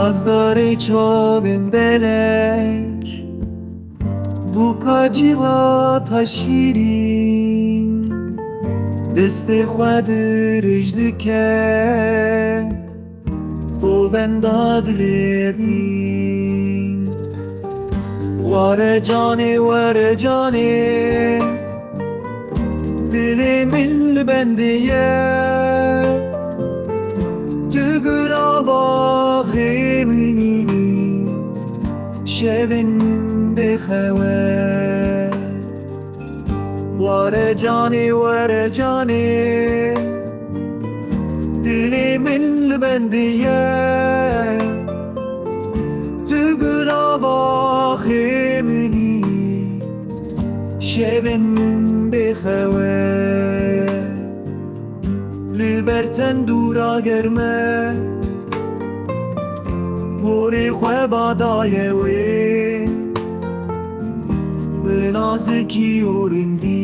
Sazdare çavim belek Bu kaciva taşirin Deste xwadir dike Bu benda dilerin Ware cane Dilimin li bendiye Tügül avahimi Şevin bixewe Ware cane Dilimin li bendiye Tügül avahimi Şevin bixewe Liberten dura germe Buri xweba daye wê Bi nazikî û rindî